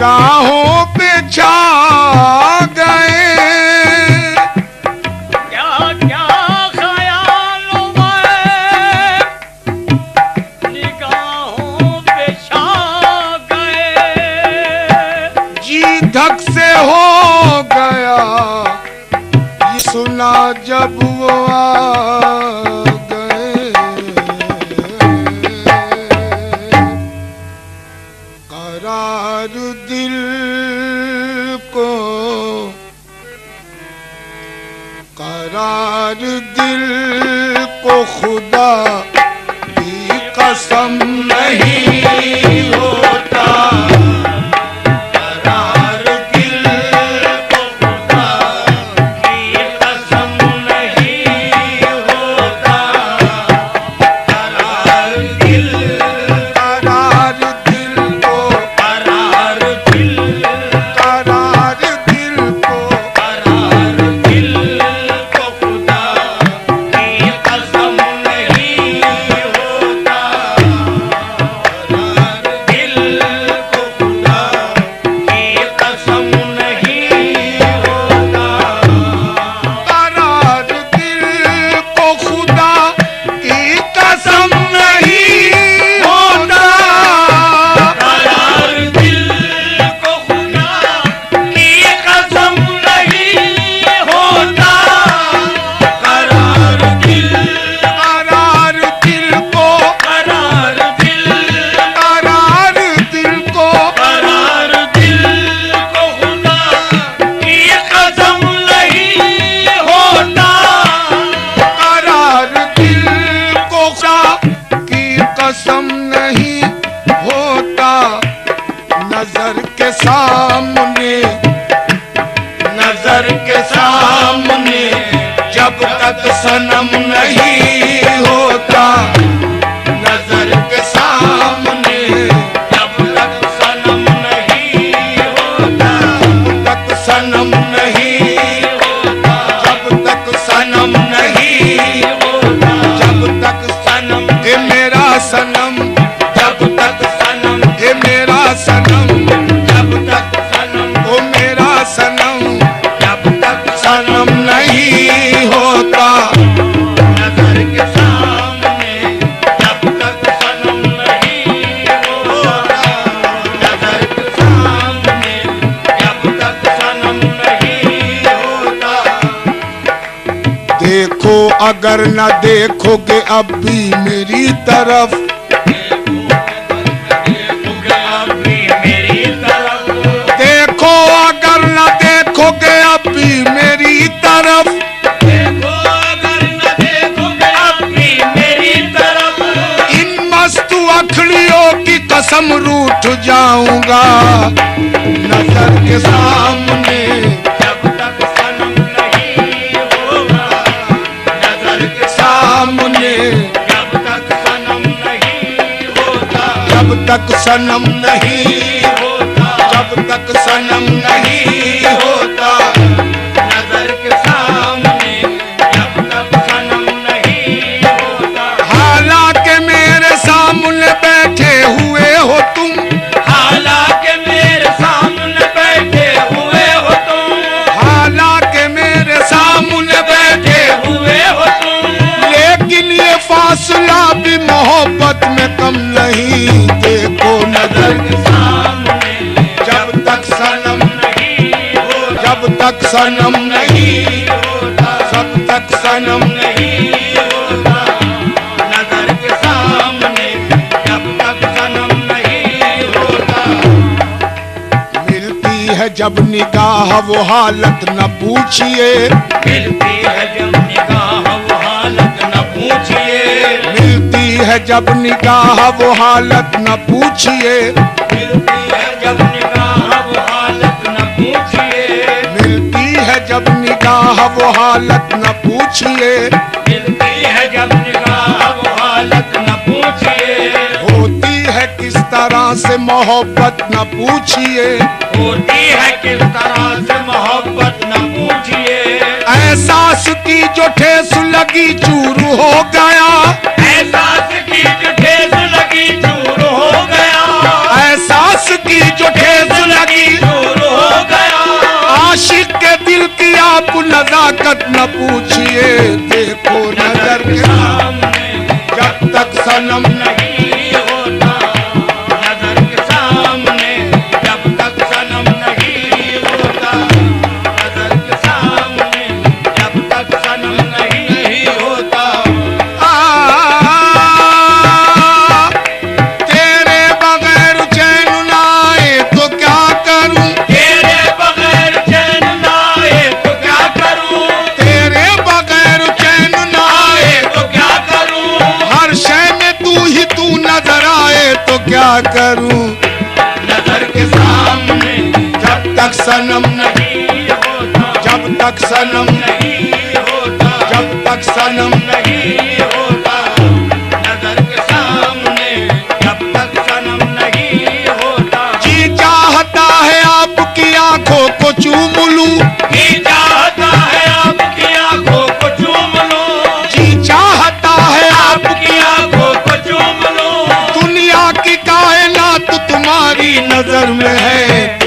निगाहों पे छा गए। क्या क्या ख्यालों में निगाहों पे छा गए। जी धक से हो गया ये सुना जब वो आ गए। करार दिल को, करार दिल को खुदा की कसम नहीं होता। करार दिल को खुदा की कसम नहीं होता। करार दिल, करार दिल को, करार दिल, करार दिल को, करार दिल को खुदा की कसम नहीं होता। करार दिल को खुदा की कसम नहीं होता। करार दिल को खुदा की कसम नहीं होता। करार दिल को खुदा की कसम नहीं होता। करार दिल, करार दिल को, करार दिल, करार दिल को, करार दिल को खुदा की कसम नहीं होता। करार दिल को खुदा की कसम नहीं होता। नजर के सामने, नजर के सामने जब तक सनम नहीं होता। नजर के सामने जब तक सनम नहीं होता। जब तक सनम नहीं होता। जब तक सनम नहीं होता। जब तक सनम ए मेरा सनम, जब तक सनम ए मेरा सनम, जब तक सनम ओ मेरा सनम, जब तक सनम नहीं होता। नजर के सामने जब तक सनम नहीं होता। नजर के सामने जब तक सनम नहीं होता। देखो अगर न देखोगे अब भी मेरी तरफ, देखो अगर न देखोगे अब भी मेरी तरफ। देखो अगर न देखोगे अब भी मेरी तरफ। इन मस्त अखड़ियों की कसम रूठ जाऊंगा। नजर के सामने जब तक सनम नहीं होगा। नजर के सामने जब तक सनम नहीं होता। जब तक सनम नहीं होता। जब तक सनम नहीं होता। नजर के सामने जब तक सनम नहीं होता। हालांकि मेरे सामने बैठे हुए हो तुम, हालांकि मेरे सामने बैठे हुए हो तुम। हालांकि मेरे सामने बैठे हुए हो तुम। लेकिन ये फासला भी मोहब्बत में कम नहीं। देखो नजर के सामने जब तक सनम, नहीं होता। जब तक सनम नहीं, होता। जब तक सनम नहीं होता। नजर के सामने जब तक सनम नहीं होता। मिलती है जब निगाह वो हालत न पूछिए। मिलती है जब निगाह वो हालत न पूछिए। मिलती है जब निगाह वो हालत न पूछिए। मिलती है जब निगाह वो हालत न पूछिए। मिलती है जब निगाह वो हालत न पूछिए। मिलती है जब निगाह वो हालत न पूछिए। होती है किस तरह से मोहब्बत न पूछिए। होती है किस तरह से मोहब्बत न पूछिए। एहसास की जो ठेस लगी चूर हो गया। एहसास की जो ठेस लगी चूर हो गया। एहसास की जो ठेस लगी नजाकत न पूछिए, देखो नजर के सामने जब तक सनम नहीं होता, नजर के सामने जब तक सनम नहीं होता, नजर के सामने जब तक सनम नहीं होता। तेरे बगैर चैन न आए तो क्या करूं, तेरे बगैर चैन ना आए तो क्या करूं, तेरे बगैर चैन न आए तो क्या करूं, हर शय में तू नजर आए तो क्या करूं। नजर के सामने जब तक सनम नहीं होता, जब तक सनम नहीं होता, जब तक सनम नहीं होता, नजर के सामने जब तक सनम नहीं होता। जी चाहता है आपकी आंखों को चूम लूं, जी चाहता है आपकी आंखों को चूम लूं, जी चाहता है आपकी आंखों को चूम लूं, दुनिया की कायनात तुम्हारी नजर में है।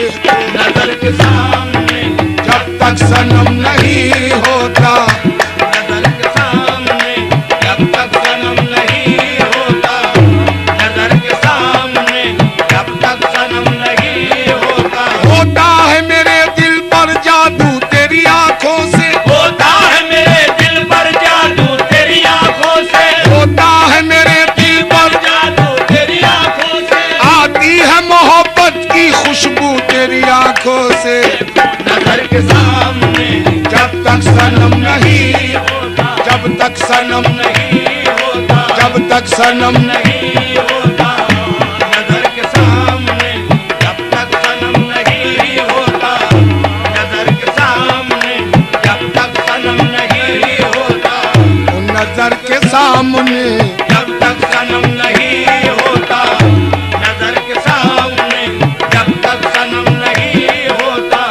नजर के सामने जब तक सनम नहीं होता, नजर के सामने जब तक सनम नहीं होता, नजर के सामने जब तक सनम नहीं होता। होता है मेरे दिल पर जादू तेरी आंखों से, होता है मेरे दिल पर जादू तेरी आंखों से, होता है मेरे दिल पर जादू तेरी आंखों से, आती है मोहब्बत की खुशबू तेरी आंखों से। नजर के सामने जब तक सनम नहीं, होता, जब तक सनम नहीं होता, जब तक सनम नहीं होता, नजर के सामने जब तक सनम नहीं होता, नजर के सामने जब तक सनम नहीं होता, नजर के सामने जब तक सनम नहीं होता, नजर के सामने जब तक सनम नहीं होता।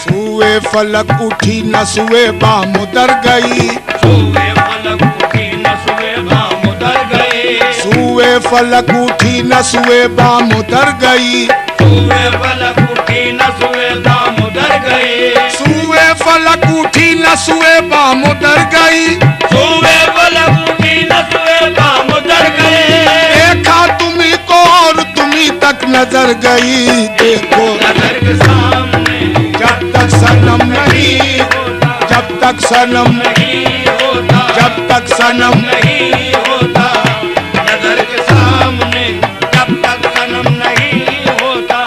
सुए फलक उठी न सुए बाम उतर गई, सुए फलक उठी न सुए बाम उतर गए, सुए फलक उठी न सुए बाम उतर गई, सुए फलक उठी न सुए बाम उतर गए, सुए फलक उठी न सुए बाम उतर गई। सुए फलक उठी न सुए बाम उतर गए, देखा तुम्ही को और तुम्ही तक नजर गई, देखो नजर के सामने जब तक सनम नहीं, होता, जब तक सनम नहीं होता, जब तक सनम नहीं होता, नजर के सामने जब तक सनम नहीं होता।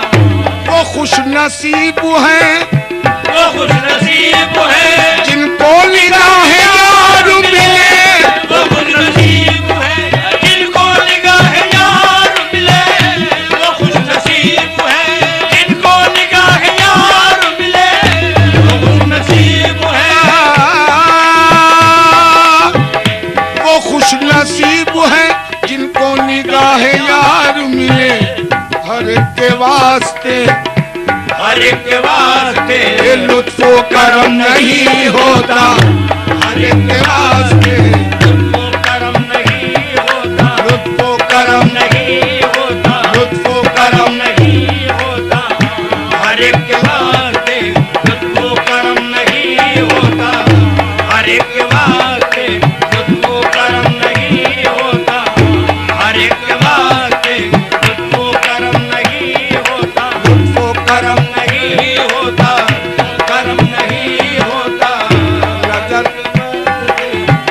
वो खुश नसीब हैं वो खुश नसीब है जिनको निगाहें यार मिले, वो खुश नसीब है जिनको निगाह यार मिले, वो खुश नसीब है जिनको निगाह यार मिले, वो खुश नसीब है, वो खुश नसीब हैं जिनको निगाहें यार मिले। हर एक के वास्ते हर एक के वास्ते ये लुत्फो करम नहीं होता, हर एक के वास्ते वो करम नहीं होता, लुत्फो करम नहीं होता, लुत्फो करम नहीं होता, हर एक के वास्ते वो करम नहीं होता, हर एक के वास्ते वो करम नहीं होता, हर एक के वास्ते वो करम नहीं होता, लुत्फो करम नहीं होता, करम नहीं होता, नजर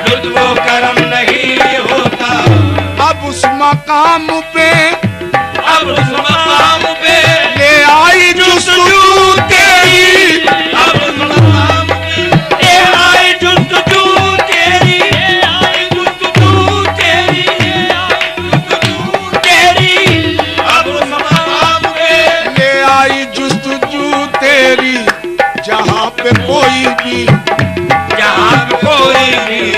लुत्फो करम नहीं होता। अब उस मकाम